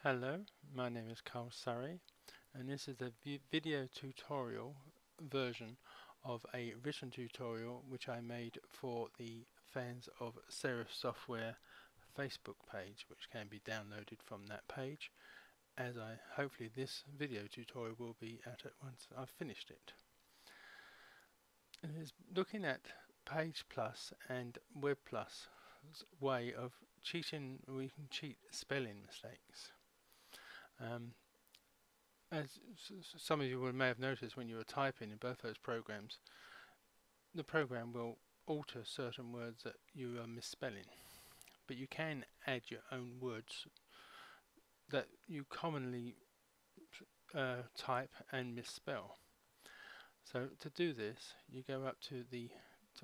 Hello, my name is Carl Surrey, and this is a video tutorial version of a written tutorial which I made for the fans of Serif Software Facebook page, which can be downloaded from that page, as hopefully this video tutorial will be at it once I've finished it. It is looking at PagePlus and WebPlus way of cheating. We can cheat spelling mistakes. As some of you may have noticed when you were typing in both those programs, the program will alter certain words that you are misspelling, but you can add your own words that you commonly type and misspell. So to do this, you go up to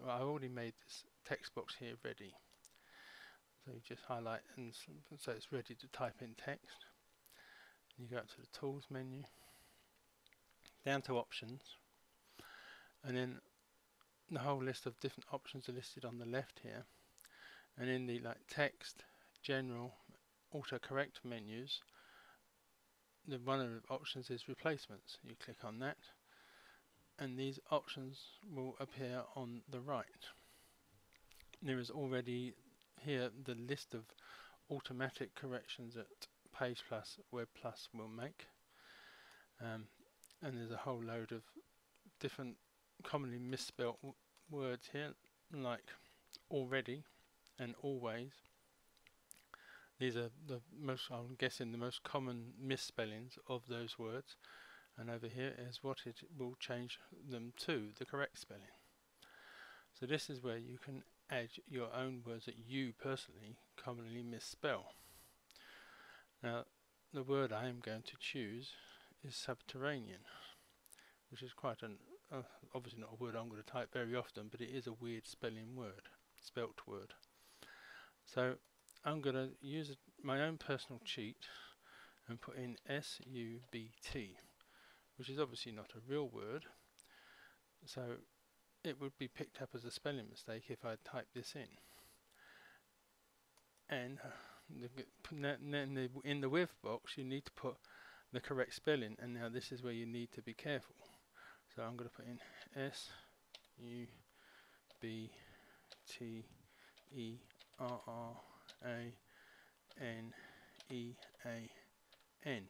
I already made this text box here ready. So you just highlight and so it's ready to type in text. You go up to the Tools menu, down to Options, and then the whole list of different options are listed on the left here. And in the Text, General, Autocorrect menus, one of the options is Replacements. You click on that, and these options will appear on the right. There is already here the list of automatic corrections that PagePlus, WebPlus will make, and there's a whole load of different commonly misspelt words here, like already and always. These are the most, I'm guessing, the most common misspellings of those words, and over here is what it will change them to, the correct spelling. So this is where you can add your own words that you personally commonly misspell. Now, the word I am going to choose is subterranean, which is quite obviously not a word I'm going to type very often, but it is a weird spelt word. So I'm going to use my own personal cheat and put in S-U-B-T, which is obviously not a real word, so it would be picked up as a spelling mistake if I type this in. And in the with box you need to put the correct spelling, and now this is where you need to be careful. So I'm going to put in S-U-B-T-E-R-R-A-N-E-A-N.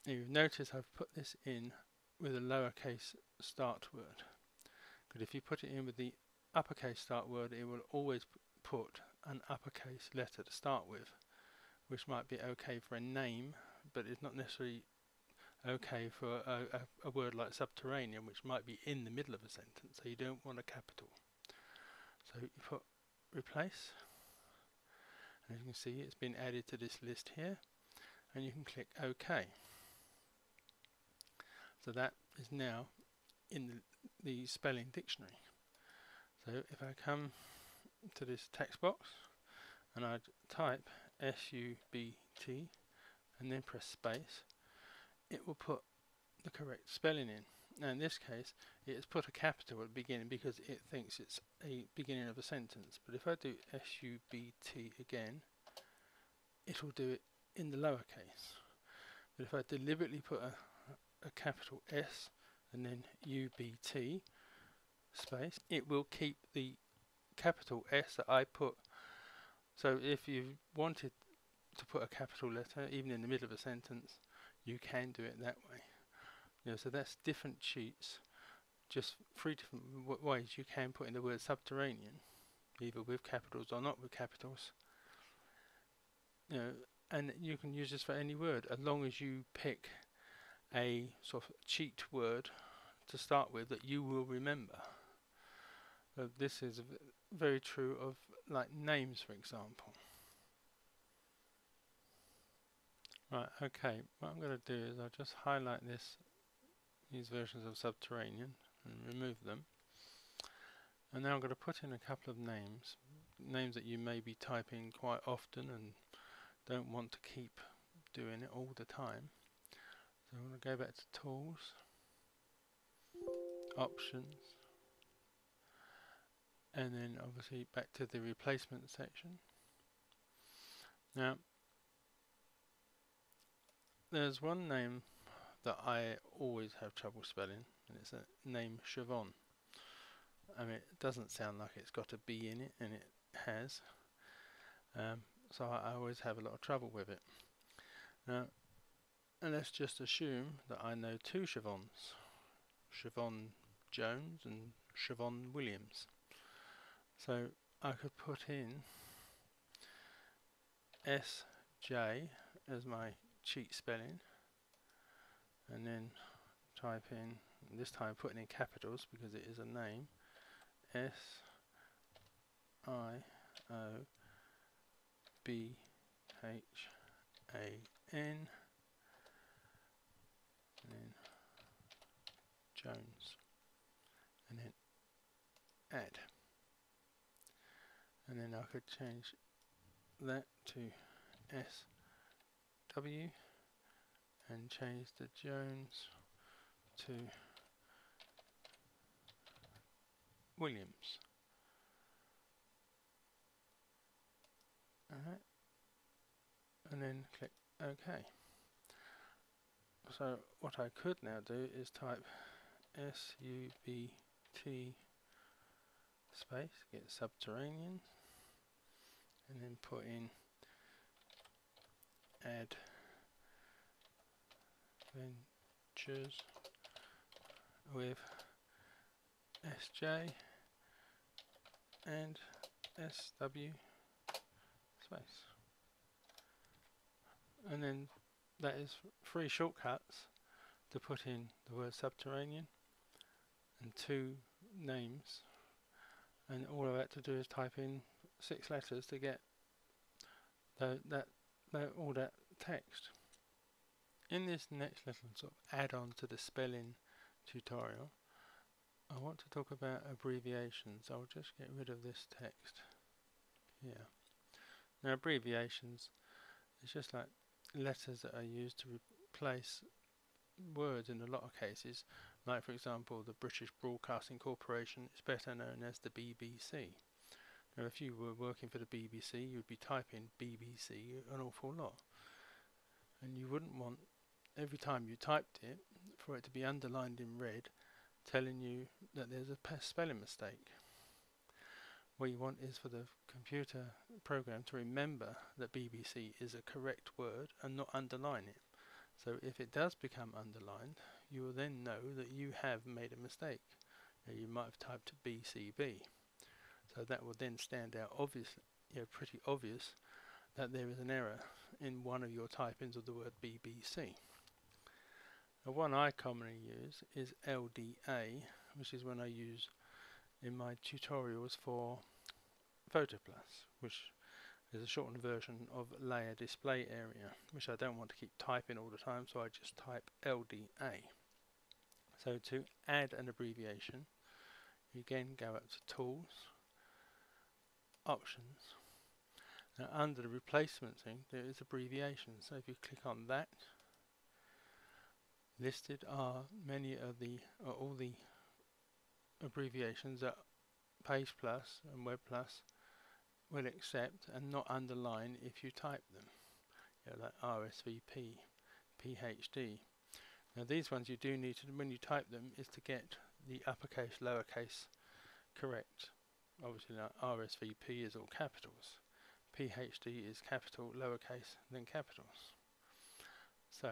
You've noticed I've put this in with a lowercase start word, because if you put it in with the uppercase start word, it will always put an uppercase letter to start with, which might be okay for a name, but it's not necessarily okay for a word like subterranean, which might be in the middle of a sentence, so you don't want a capital. So you put replace, and as you can see it's been added to this list here, and you can click OK. So that is now in the spelling dictionary. So if I come to this text box and I type S-U-B-T and then press space, it will put the correct spelling in. Now in this case it has put a capital at the beginning because it thinks it's a beginning of a sentence, but if I do S-U-B-T again, it will do it in the lowercase. But if I deliberately put a capital S and then U-B-T space, it will keep the capital S that I put. So if you wanted to put a capital letter even in the middle of a sentence, you can do it that way. So that's different cheats, just 3 different ways you can put in the word subterranean, either with capitals or not with capitals. And you can use this for any word as long as you pick a sort of cheat word to start with that you will remember. So this is very true of names, for example. Right, okay, what I'm going to do is I'll just highlight these versions of subterranean and remove them. And now I'm going to put in a couple of names that you may be typing quite often and don't want to keep doing it all the time. So I'm going to go back to Tools, Options, and then obviously back to the replacement section. Now There's one name that I always have trouble spelling, and it's a name Siobhan. I mean, it doesn't sound like it's got a B in it, and it has. So I always have a lot of trouble with it. Now, and let's just assume that I know two Siobhans, Siobhan Jones and Siobhan Williams. So I could put in SJ as my cheat spelling, and then type in, this time putting in capitals because it is a name, SIOBHAN, and then Jones, and then add, and then I could change that to SW and change the Jones to Williams. Alright, and then click OK. So what I could now do is type SUBT space, get subterranean, and then put in Adventures with SJ and SW space, and then that is 3 shortcuts to put in the word subterranean and 2 names, and all I've had to do is type in 6 letters to get all that text. In this next little sort of add-on to the spelling tutorial, I want to talk about abbreviations. I'll just get rid of this text here. Now, abbreviations is just like letters that are used to replace words in a lot of cases. Like, for example, the British Broadcasting Corporation is better known as the BBC. Now, if you were working for the BBC, you'd be typing BBC an awful lot, and you wouldn't want every time you typed it for it to be underlined in red telling you that there's a spelling mistake. What you want is for the computer program to remember that BBC is a correct word and not underline it. So if it does become underlined, you will then know that you have made a mistake. You might have typed BCB. So that will then stand out pretty obvious that there is an error in one of your typings of the word BBC. Now, one I commonly use is LDA, which is one I use in my tutorials for PagePlus, which is a shortened version of layer display area, which I don't want to keep typing all the time, so I just type LDA. So to add an abbreviation, you again go up to Tools, Options. Now, under the replacement thing, there is abbreviations. So if you click on that, listed are all the abbreviations that PagePlus and WebPlus will accept and not underline if you type them. Like RSVP, PhD. Now these ones you do need to, when you type them, is to get the uppercase, lowercase correct. Obviously, like RSVP is all capitals. PhD is capital, lowercase, then capitals. So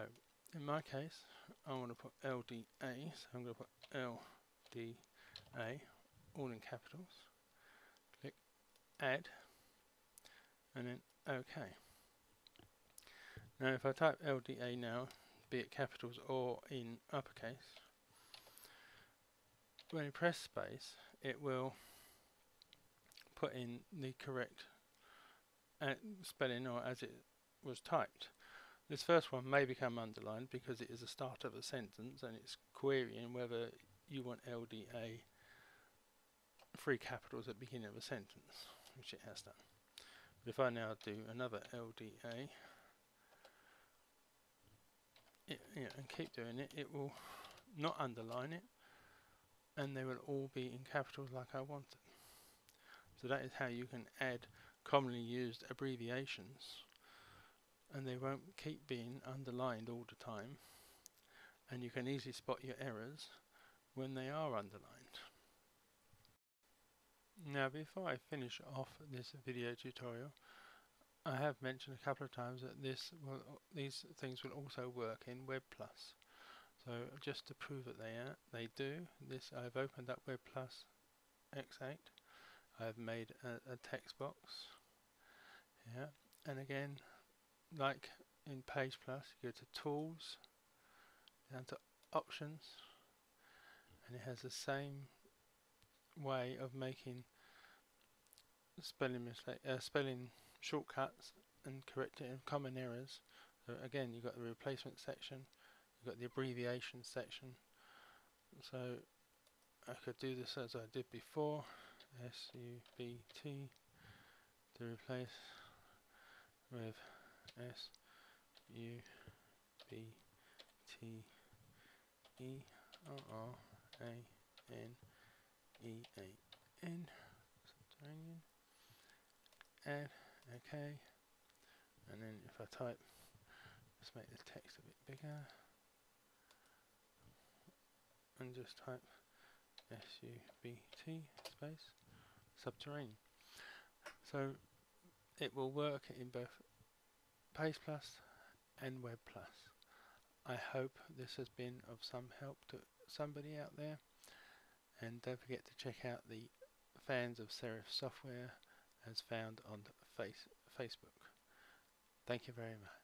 in my case, I want to put LDA, so I'm going to put LDA, all in capitals. Click Add, and then OK. Now if I type LDA now, be it capitals or in uppercase, when you press space, it will put in the correct spelling or as it was typed. This first one may become underlined because it is the start of a sentence and it's querying whether you want LDA 3 capitals at the beginning of a sentence, which it has done. But if I now do another LDA and keep doing it, it will not underline it and they will all be in capitals like I wanted. So that is how you can add commonly used abbreviations and they won't keep being underlined all the time, and you can easily spot your errors when they are underlined. Now, before I finish off this video tutorial, I have mentioned a couple of times that these things will also work in WebPlus. So just to prove that they do this, I've opened up WebPlus X8. I've made a text box here, and again, like in PagePlus, you go to Tools, down to Options, and it has the same way of making spelling shortcuts and correcting common errors. So again, you've got the replacement section, you've got the abbreviation section. So I could do this as I did before, SUBT to replace with SUBTERRAN, subterranean, add, okay, and then if I type, just make the text a bit bigger, and just type SUBT space subterranean. So it will work in both PagePlus and WebPlus. I hope this has been of some help to somebody out there, and don't forget to check out the Fans of Serif software as found on Facebook. Thank you very much.